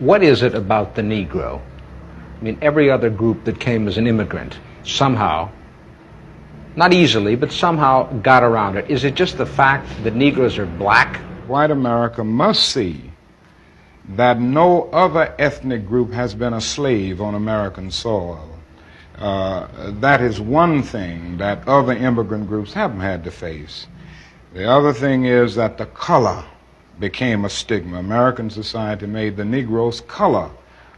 What is it about the Negro? I mean, every other group that came as an immigrant somehow, not easily, but somehow got around it. Is it just the fact that Negroes are black? White America must see that no other ethnic group has been a slave on American soil. That is one thing that other immigrant groups haven't had to face. The other thing is that the color became a stigma. American society made the Negro's color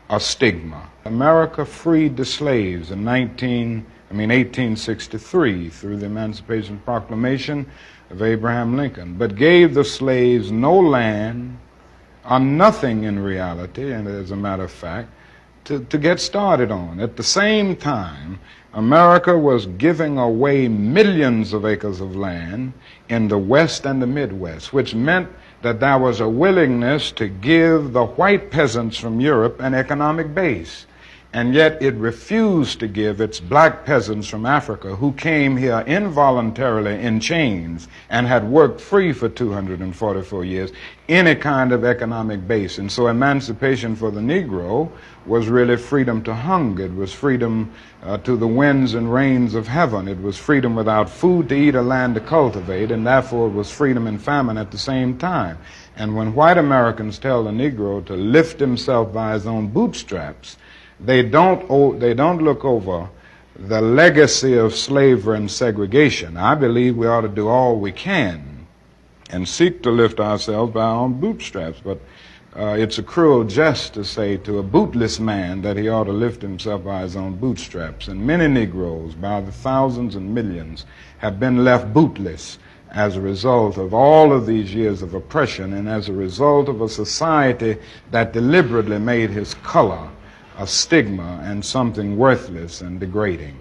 a stigma. America freed the slaves in 1863 through the Emancipation Proclamation of Abraham Lincoln, but gave the slaves no land or nothing in reality, and as a matter of fact, to get started on. At the same time, America was giving away millions of acres of land in the West and the Midwest, which meant that there was a willingness to give the white peasants from Europe an economic base. And yet it refused to give its black peasants from Africa, who came here involuntarily in chains and had worked free for 244 years, any kind of economic base. And so emancipation for the Negro was really freedom to hunger. It was freedom to the winds and rains of heaven. It was freedom without food to eat or land to cultivate, and therefore it was freedom and famine at the same time. And when white Americans tell the Negro to lift himself by his own bootstraps, they don't look over the legacy of slavery and segregation. I believe we ought to do all we can and seek to lift ourselves by our own bootstraps, but it's a cruel jest to say to a bootless man that he ought to lift himself by his own bootstraps. And many Negroes, by the thousands and millions, have been left bootless as a result of all of these years of oppression and as a result of a society that deliberately made his color a stigma and something worthless and degrading.